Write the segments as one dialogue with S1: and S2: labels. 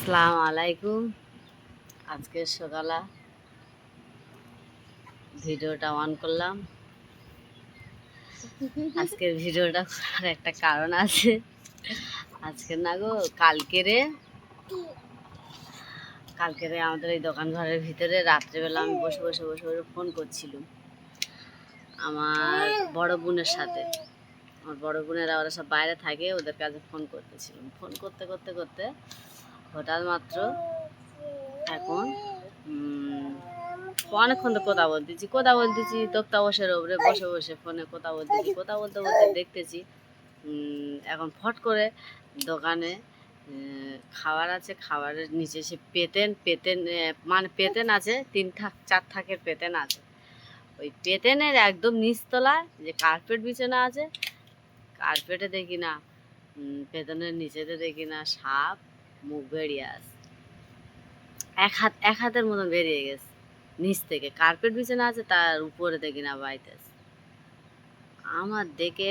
S1: আসসালামু আলাইকুম। আজকে সকালে ভিডিওটা অন করলাম। আজকের ভিডিওটা করার একটা কারণ আছে। আজকে না গো, কালকেরে আমাদের এই দোকান ঘরের ভিতরে রাত্রেবেলা আমি বসে বসে বসে বসে ফোন করছিলাম আমার বড় বোনের সাথে। আমার বড় বোনেরা ওরা সব বাইরে থাকে, ওদের কাছে ফোন করতেছিলাম। ফোন করতে করতে করতে হঠাৎ মাত্র এখন অনেকক্ষণ তো কথা বলতেছি তক্তাবশের ওপরে বসে বসে ফোনে কথা বলতে বলতে দেখতেছি এখন ফট করে দোকানে খাবার আছে, খাবারের নিচে সে পেতেন মানে পেতেন আছে, 3-4 থাকের পেতেন আছে। ওই পেতেনের একদম নিচতলায় যে কার্পেট বিছানা আছে, কার্পেটে দেখি না পেতেনের নিচেতে দেখি না সাপ মুখ বেরিয়ে আছে। এক হাতের মতন বেরিয়ে গেছে নিচ থেকে। কার্পেট বিছানা আছে, তার উপরে দেখি না বাইতেছে। আমার দেখে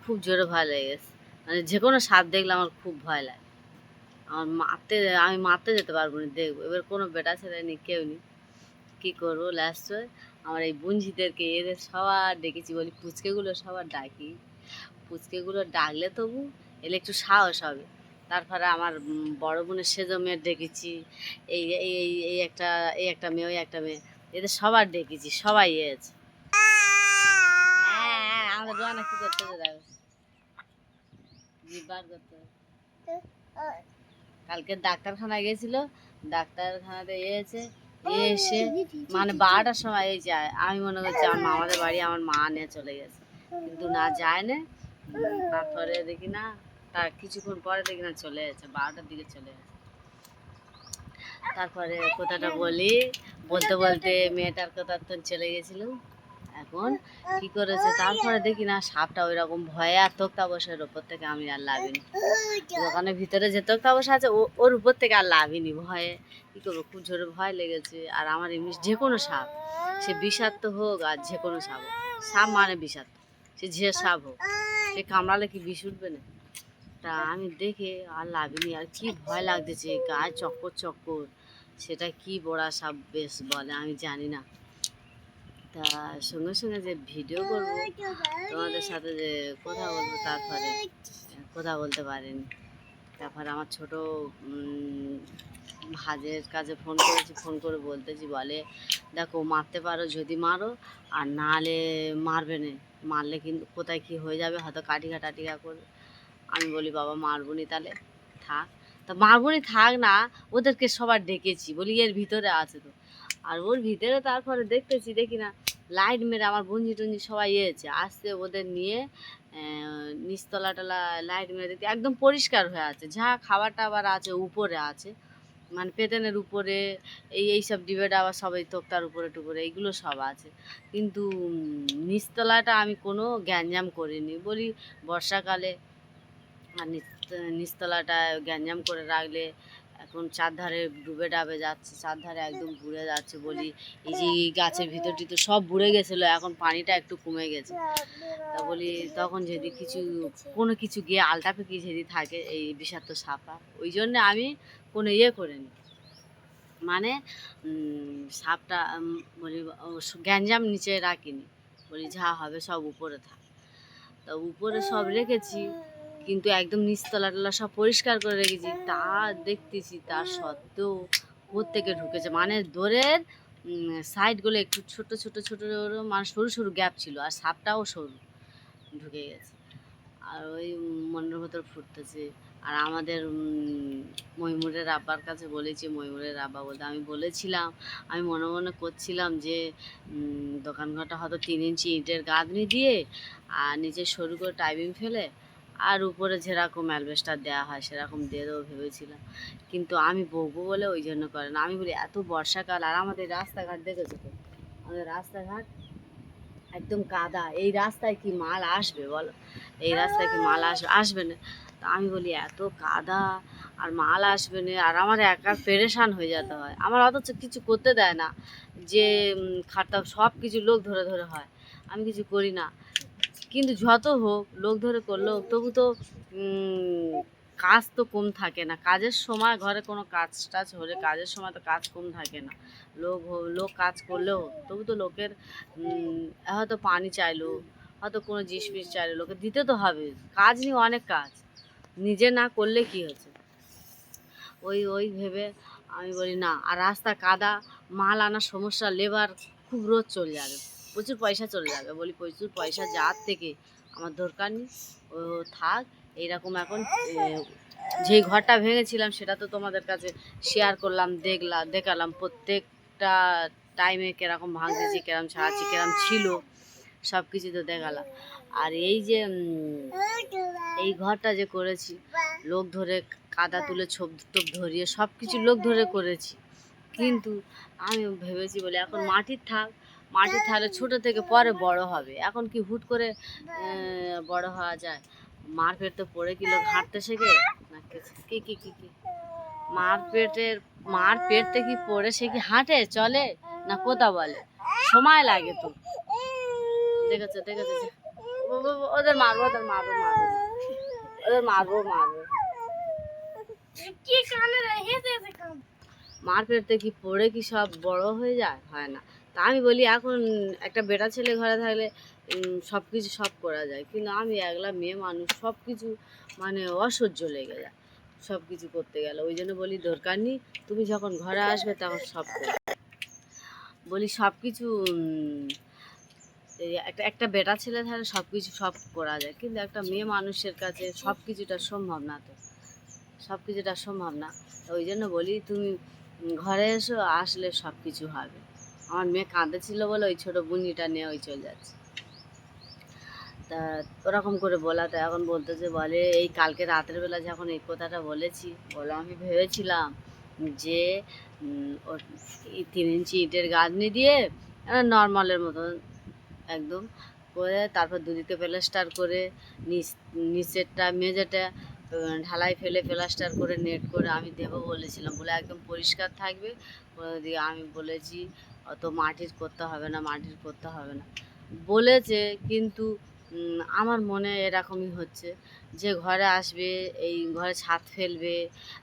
S1: খুব জোরে ভয় লেগে গেছে। মানে যে কোনো সাপ দেখলে আমার খুব ভয় লাগে। আমি মারতে যেতে পারবো না, দেখবো। এবার কোনো বেটা ছেলে নেই, কেউ নেই, কী করবো? লাস্ট আমার এই বুঞ্জিদেরকে এদের সবার ডেকেছি, বলি পুচকেগুলো সবার ডাকি, পুচকেগুলো ডাকলে তবু এলে একটু সাহস হবে। তারপরে আমার বড় বোনের সেজো মেয়ের ডেকেছি, এই এই এই একটা মেয়ে, ওই একটা মেয়ে, এদের সবার ডেকেছি, সবাই এসেছে। হ্যাঁ, আমাদের রান্না কি করতে দেখো, জিব্বার করতে। কালকে ডাক্তারখানায় গেছিল, ডাক্তারখানাতে এসে এসে মানে 12টার সময় এই যায়। আমি মনে করছি আমার মামাদের বাড়ি, আমার মা নিয়ে চলে গেছে, কিন্তু না যায় না। তারপরে দেখি না, তার কিছুক্ষণ পরে দেখি না চলে যাচ্ছে, 12টার দিকে চলে যাচ্ছে। তারপরে কথাটা বলতে বলতে মেয়েটার কথা তো চলে গেছিল। এখন কি করেছে, তারপরে দেখি না সাপটা ওই রকম ভয়ে আর তক্তাবশের ওপর থেকে আমি আর লাভিনি। দোকানের ভিতরে যে তক্তাবশ আছে ওর উপর থেকে আর লাভিনি, ভয়ে। কী করবো, খুব জোরে ভয় লেগেছে। আর আমার এমনি যে কোনো সাপ, সে বিষাক্ত হোক আর যে কোনো সাপ হোক, সাপ মানে বিষাক্ত, সে যে সাপ হোক, সে কামড়ালে কি বিষ উঠবে না? তা আমি দেখে আর লাভিনি। আর কি ভয় লাগতেছে, গায়ে চক্কর চক্কর। সেটা কি বড়া সাপ বেশ বলে আমি জানি না। তা সঙ্গে সঙ্গে যে ভিডিও করবো তোমাদের সাথে, যে কথা বলবো, তারপরে কথা বলতে পারিনি। তারপরে আমার ছোট ভাজের কাছে ফোন করেছি, ফোন করে বলতেছি, বলে দেখো মারতে পারো যদি মারো, আর নাহলে মারবে না। মারলে কিন্তু কোথায় কী হয়ে যাবে, হয়তো কাটিকা টাটিকা করবে। আমি বলি বাবা মারবো নি, তাহলে থাক। তা মারবো নি থাক না, ওদেরকে সবার ডেকেছি, বলি এর ভিতরে আছে তো। আর ওর ভিতরে তারপরে দেখি না লাইট মেরে আমার বঞ্জি টঞ্জি সবাই এসেছে, আসতে ওদের নিয়ে নিচতলা লাইট মেরে দেখতে একদম পরিষ্কার হয়ে আছে। যা খাবার টাবার আছে উপরে আছে, মানে পেতেনের উপরে, এইসব ডিবে ডাবা সবাই তোক্তার উপরে টুপরে এইগুলো সব আছে। কিন্তু নিচতলাটা আমি কোনো গ্যাঞ্জাম করিনি, বলি বর্ষাকালে আর নিচতলাটা গ্যাঞ্জাম করে রাখলে এখন চারধারে ডুবে ডাবে যাচ্ছে, চারধারে একদম বুড়ে যাচ্ছে। বলি এই যে গাছের ভিতরটি তো সব বুড়ে গেছিলো, এখন পানিটা একটু কমে গেছে। তা বলি তখন যদি কোনো কিছু গিয়ে আলটাপেকি যদি থাকে এই বিষাক্ত সাপা, ওই জন্যে আমি কোনো করিনি, মানে সাপটা বলি গ্যাঞ্জাম নিচে রাখিনি, বলি যা হবে সব উপরে থাক। তা উপরে সব রেখেছি, কিন্তু একদম নিচতলা সব পরিষ্কার করে রেখেছি। তা দেখতেছি তার সত্ত্বেও প্রত্যেকে ঢুকেছে, মানে দোরের সাইডগুলো একটু ছোট মানে সরু সরু গ্যাপ ছিল, আর সাপটাও সরু, ঢুকে গেছে। আর ওই মনের ভেতর ফুটতেছে। আর আমাদের ময়ূরের আব্বার কাছে বলেছি, ময়ূরের আব্বা বলতে আমি বলেছিলাম, আমি মনে মনে করছিলাম যে দোকানঘরটা হয়তো 3 ইঞ্চি ইটের গাঁথনি দিয়ে আর নিচে সরু করে টাইবিং ফেলে আর উপরে যেরকম অ্যালবেস্টার দেওয়া হয় সেরকম দিয়ে দেবো ভেবেছিলাম। কিন্তু আমি বকবো বলে ওই জন্য করে না। আমি বলি এত বর্ষাকাল, আর আমাদের রাস্তাঘাট দেখেছো তো, আমাদের রাস্তাঘাট একদম কাদা। এই রাস্তায় কি মাল আসবে বলো? এই রাস্তায় কি মাল আসবে না? তা আমি বলি এত কাদা আর মাল আসবে না, আর আমার একা পেরেশান হয়ে যেতে হয়। আমার অথচ কিছু করতে দেয় না, যে খাটতাম সব কিছু লোক ধরে ধরে হয়, আমি কিছু করি না। কিন্তু যত হোক লোক ধরে করলেও তবু তো কাজ তো কম থাকে না, কাজের সময় ঘরে কোনো কাজ টাজ হলে কাজের সময় তো কাজ কম থাকে না। লোক কাজ করলেও তবু তো লোকের হয়তো পানি চাইলো, হয়তো কোনো জিনিস ফিস চাইলো, লোকে দিতে তো হবে। কাজ নিয়ে অনেক কাজ, নিজে না করলে কি হচ্ছে। ওই ভেবে আমি বলি না। আর রাস্তা কাদা, মাল আনার সমস্যা, লেবার খুব রোজ চলে যাবে, প্রচুর পয়সা চলে যাবে। বলি প্রচুর পয়সা যার থেকে আমার দরকার নেই, ও থাক। এইরকম এখন যেই ঘরটা ভেঙেছিলাম সেটা তো তোমাদের কাছে শেয়ার করলাম, দেখালাম প্রত্যেকটা টাইমে কীরকম ভাঙতেছি, কিরম ছাড়াচ্ছি, কিরম ছিল, সব কিছু তো দেখালাম। আর এই যে এই ঘরটা যে করেছি, লোক ধরে কাদা তুলে ছোপ টোপ ধরিয়ে সব কিছু লোক ধরে করেছি। কিন্তু আমি ভেবেছি বলে এখন মাটির থাকলে ছোটো থেকে পরে বড় হবে। এখন কি হুট করে বড় হওয়া যায়? মারপেট তো পড়ে কি লোক হাঁটতে শেখে না? কি মারপেটতে কি পড়ে সে কি হাঁটে চলে না কোথা বলে? সময় লাগে তো। দেখেছো ওদের মারবো মারপেটতে কি পড়ে কি সব বড় হয়ে যায়? হয় না। তা আমি বলি এখন একটা বেটা ছেলে ঘরে থাকলে সব কিছু সব করা যায়, কিন্তু আমি একলা মেয়ে মানুষ, সব কিছু মানে অসহ্য লেগে যায় সব কিছু করতে গেলে। ওই জন্য বলি দরকার নেই, তুমি যখন ঘরে আসবে তখন সব করবে। বলি সব কিছু একটা বেটা ছেলে থাকলে সব কিছু সব করা যায়, কিন্তু একটা মেয়ে মানুষের কাছে সব কিছুটা সম্ভব না তো, সব কিছুটা সম্ভব না। ওই জন্য বলি তুমি ঘরে এসো, আসলে সব কিছু হবে। আমার মেয়ে কাঁদেছিল বলে ওই ছোটো বুনিটা নিয়ে ওই চলে যাচ্ছে। তা ওরকম করে বলাতে এখন বলতেছে, বলে এই কালকে রাতের বেলা যখন এই কথাটা বলেছি, বলো আমি ভেবেছিলাম যে ওর 3 ইঞ্চি ইটের গাঁথনি দিয়ে নর্মালের মতন একদম করে, তারপর দুদিকে প্লাস্টার করে নিচেরটা মেঝেটা ঢালাই ফেলে প্লাস্টার করে নেট করে আমি দেবো বলেছিলাম, বলে একদম পরিষ্কার থাকবে। দিয়ে আমি বলেছি অত মাটির করতে হবে না বলেছে, কিন্তু আমার মনে এরকমই হচ্ছে যে ঘরে আসবে, এই ঘরে ছাদ ফেলবে,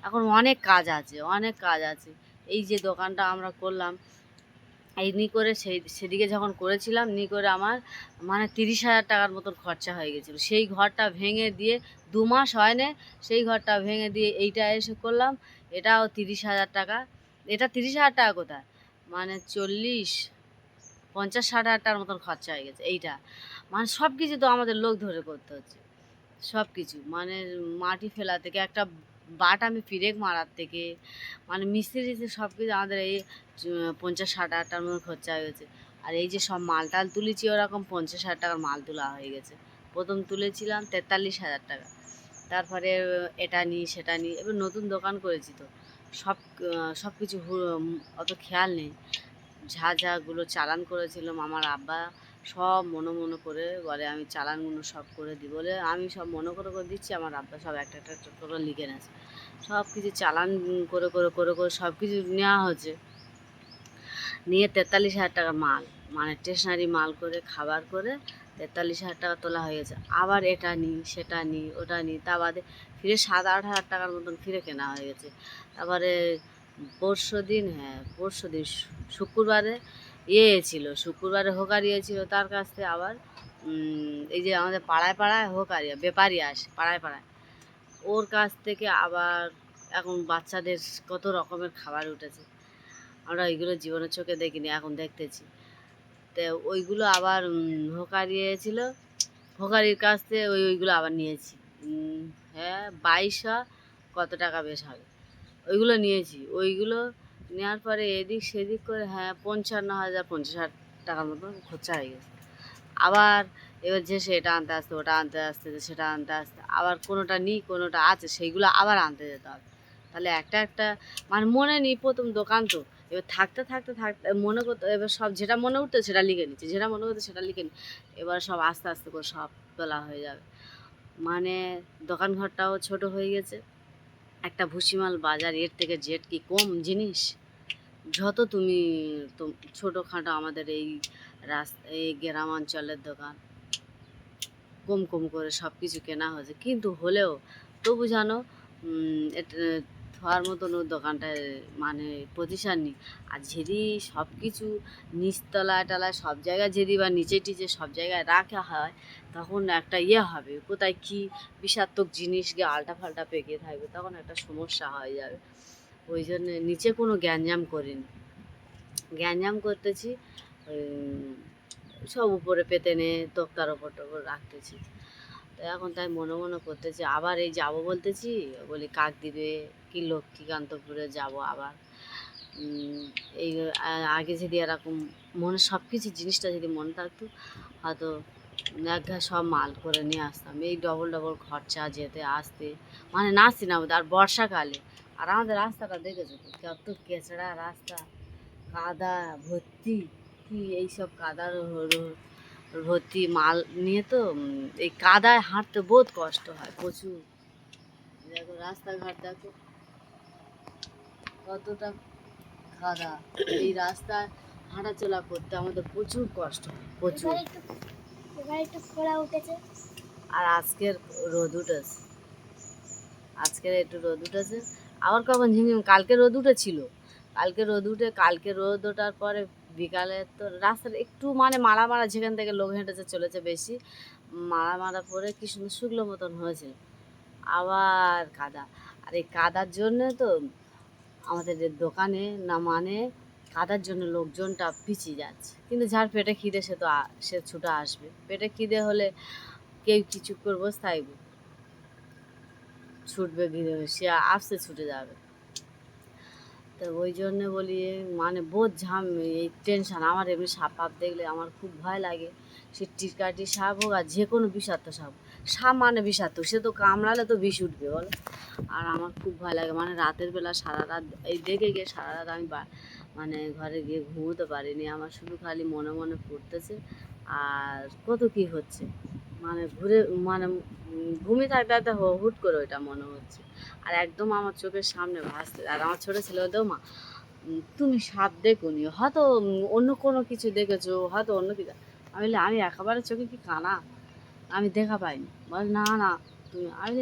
S1: এখন অনেক কাজ আছে। এই যে দোকানটা আমরা করলাম, এই করে সেদিকে যখন করেছিলাম করে আমার মানে 30,000 টাকার মতন খরচা হয়ে গেছিলো। সেই ঘরটা ভেঙে দিয়ে 2 মাস হয় না, সেই ঘরটা ভেঙে দিয়ে এইটা এসে করলাম, এটাও 30,000 টাকা। এটা 30,000 টাকা কোথায়, মানে 50-60 হাজার টাকার মতন খরচা হয়ে গেছে এইটা। মানে সব কিছু তো আমাদের লোক ধরে করতে হচ্ছে, সব কিছু মানে মাটি ফেলা থেকে একটা বাট আমি পিরেক মারার থেকে মানে মিস্ত্রি সব কিছু আমাদের এই 50-60 হাজার টাকার মতো খরচা হয়ে গেছে। আর এই যে সব মাল টাল তুলেছি ওরকম 50,000 টাকার মাল তোলা হয়ে গেছে। প্রথম তুলেছিলাম 43,000 টাকা, তারপরে এটা নিই সেটা নিই। এবার নতুন দোকান করেছি তো সব কিছু অত খেয়াল নেই। যাগুলো চালান করেছিলাম আমার আব্বা সব মনে করে বলে আমি চালানগুলো সব করে দিই, বলে আমি সব মনে করে দিচ্ছি, আমার আব্বা সব একটা করে লিখে নেছে। সব কিছু চালান করে সব কিছু নেওয়া হচ্ছে। নিয়ে 43,000 টাকা মাল, মানে স্টেশনারি মাল করে খাবার করে 43,000 টাকা তোলা হয়ে গেছে। আবার এটা নিই সেটা নিই ওটা নিই, তা বাদে ফিরে 7-8 হাজার টাকার মতন ফিরে কেনা হয়ে গেছে। তারপরে পরশুদিন শুক্রবারে শুক্রবারে হোকারি ছিল, তার কাছ থেকে আবার এই যে আমাদের পাড়ায় হোকারি ব্যাপারী আসে পাড়ায়, ওর কাছ থেকে আবার এখন বাচ্চাদের কত রকমের খাবার উঠেছে, আমরা ওইগুলো জীবনের চোখে দেখিনি, এখন দেখতেছি। তো ওইগুলো আবার হোকারির কাছ থেকে ওইগুলো আবার নিয়েছি। হ্যাঁ 2200 কত টাকা বেশ হবে, ওইগুলো নিয়েছি। ওইগুলো নেওয়ার পরে এদিক সেদিক করে 50,000 টাকার মতো খরচা হয়ে গেছে। আবার এবার যে সেটা আনতে আসতে ওটা আনতে আসতে সেটা আনতে আসতে, আবার কোনোটা নিই কোনোটা আছে সেইগুলো আবার আনতে যেতে হবে। তাহলে একটা মানে মনে নিই, প্রথম দোকান তো এবার থাকতে মনে করতে, এবার সব যেটা মনে উঠতো সেটা লিখে নিচ্ছি, যেটা মনে করতো সেটা লিখে নিই। এবার সব আস্তে করে সব তোলা হয়ে যাবে। মানে দোকান ঘরটাও ছোট হয়ে গেছে। একটা ভুসিমাল বাজার এর থেকে জেড কি কম জিনিস? যত তুমি ছোটোখাটো আমাদের এই এই গ্রাম অঞ্চলের দোকান কম করে সব কিছু কেনা হয়েছে, কিন্তু হলেও তবু জানো এটা থোয়ার মতন ওর দোকানটায় মানে পজিশান নেই। আর যদি সব কিছু নিচতলায় টলায় সব জায়গায় যদি বা নিচে টিচে সব জায়গায় রাখা হয়, তখন একটা হবে, কোথায় কী বিষাক্তক জিনিস গিয়ে আলটা ফাল্টা পেকে থাকবে, তখন একটা সমস্যা হয়ে যাবে। ওই জন্যে নিচে কোনো গ্যাঞ্জাম করিনি। গ্যাঞ্জাম করতেছি সব উপরে পেতে নিয়ে তক্তার ওপর টোপর রাখতেছি। তো এখন তাই মনে মনে করতেছি, আবার এই যাব বলতেছি, বলি কাক দিবে কি লক্ষ্মীকান্তপুরে যাব আবার। এই আগে যদি এরকম মনে সব কিছু জিনিসটা যদি মনে থাকতো, হয়তো এক ঘা সব মাল করে নিয়ে আসতাম। এই ডবল ডবল খরচা যেতে আসতে, মানে নাচছি না। আর বর্ষাকালে আর আমাদের রাস্তাটা দেখেছো তো, কত কেচড়া রাস্তা, কাদা ভর্তি, কি এইসব কাদার ভর্তি মাল নিয়ে তো এই কাদায় হাঁটতে বহুত কষ্ট হয় প্রচুর। দেখো রাস্তাঘাট দেখো কতটা কাদা, এই রাস্তায় হাঁটাচলা করতে আমাদের প্রচুর কষ্ট হয়, প্রচুর। আর আজকের রোদ উঠেছে, আজকের একটু রোদ উঠেছে, আবার কখন ঝিমঝিম। কালকে রোদ উঠেছিল, কালকে রোদ ওঠার পরে বিকালে তো রাস্তার একটু মানে মারা মারা, যেখান থেকে লোক হেঁটেছে চলেছে বেশি মারা মারা পরে কি সুন্দর শুকলো মতন হয়েছে, আবার কাদা। আর এই কাদার জন্য তো আমাদের দোকানে না, মানে কাদার জন্য লোকজনটা পিছিয়ে যাচ্ছে। কিন্তু যার পেটে খিদে সে তো সে ছুটে আসবে, পেটে খিদে হলে কেউ কিছু করে বসে থাকবে, ছুটবে, সে আসতে ছুটে যাবে। তো ওই জন্যে বলি মানে বোধ এই টেনশান। আমার এমনি সাপ ফাপ দেখলে আমার খুব ভয় লাগে, সে টিকাটি সাপ হোক আর যে কোনো বিষাক্ত সাপ। সাপ মানে বিষাক্ত, সে তো কামড়ালে তো বিষ উঠবে বলো। আর আমার খুব ভয় লাগে, মানে রাতের বেলা সারা রাত এই দেখে গিয়ে সারা রাত আমি মানে ঘরে গিয়ে ঘুমোতে পারিনি। আমার শুধু খালি মনে মনে পড়তেছে আর কত কি হচ্ছে, মানে ঘুরে মানে ঘুমিয়ে থাকতে থাকতে হুট করে ওইটা মনে হচ্ছে। আর একদম আমার চোখের সামনে ভাসতে। আর আমার ছোটো ছেলে বলতো, মা তুমি সাপ দেখোনি, হয়তো অন্য কোনো কিছু দেখেছো, হয়তো অন্য কিছু। আমি বলি আমি একেবারে চোখে কি কানা, আমি দেখা পাইনি। বল না না তুমি, আমি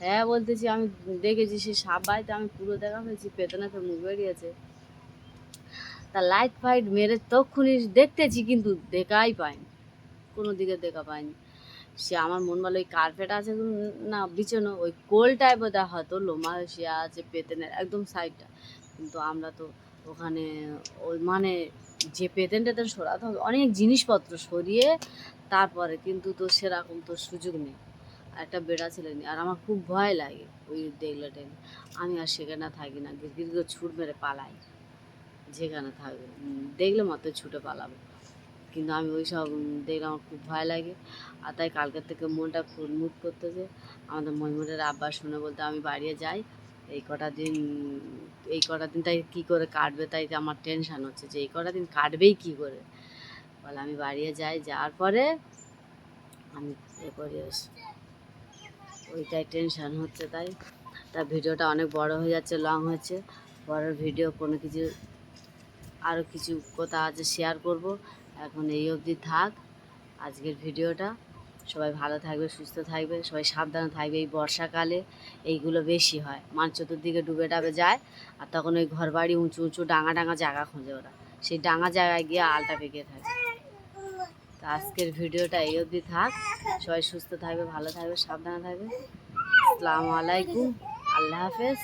S1: হ্যাঁ বলতেছি, আমি দেখেছি সেই সাপ বাড়িতে, আমি পুরো দেখা পেয়েছি, পেতনে তো মুখ বেরিয়েছে। তা লাইট ফাইট মেরে তক্ষুনি দেখতেছি, কিন্তু দেখাই পাইনি, কোনো দিকে দেখা পাইনি। সে আমার মন বলে ওই কার্পেট আছে না বিছানো, ওই কোলটায় বোধহয় হয়তো লোমা সে আছে পেতেনের একদম সাইডটা। কিন্তু আমরা তো ওখানে ওই মানে যে পেতেন টেতেন সরাতে হবে, অনেক জিনিসপত্র সরিয়ে তারপরে, কিন্তু তো সেরকম তো সুযোগ নেই, একটা বেড়া ছেলে নেই। আর আমার খুব ভয় লাগে ওই দেখলে টেলে, আমি আর সেখানে থাকি না, দীর্ঘ ছুট মেরে পালাই, যেখানে থাকবে দেখলে মতো ছুটে পালাবো। কিন্তু আমি ওই সব দেখলে আমার খুব ভয় লাগে। আর তাই কালকের থেকে মনটা খুঁতমুট করতেছে। আমাদের ময়মুরের আব্বা শুনে বলতে আমি বাড়িয়ে যাই, এই কটা দিন তাই কী করে কাটবে, তাই আমার টেনশান হচ্ছে যে এই কটা দিন কাটবেই কী করে। বলে আমি বাড়িয়ে যাই, যাওয়ার পরে আমি করে আসি, ওইটাই টেনশান হচ্ছে। তা ভিডিওটা অনেক বড় হয়ে যাচ্ছে, লং হচ্ছে। পরের ভিডিও কোনো কিছু আরও কিছু কথা আছে শেয়ার করব। এখন এই অবধি থাক আজকের ভিডিওটা। সবাই ভালো থাকবে, সুস্থ থাকবে, সবাই সাবধানে থাকবে। এই বর্ষাকালে এইগুলো বেশি হয়, মানে চতুর্দিকে ডুবে ডাবে যায়, আর তখন ওই ঘর বাড়ি উঁচু উঁচু ডাঙা ডাঙা জায়গা খোঁজে ওরা, সেই ডাঙা জায়গায় গিয়ে আলটা পেকে থাকে। তো আজকের ভিডিওটা এই অবধি থাক, সবাই সুস্থ থাকবে, ভালো থাকবে, সাবধানে থাকবে। আসসালামু আলাইকুম, আল্লাহ হাফেজ।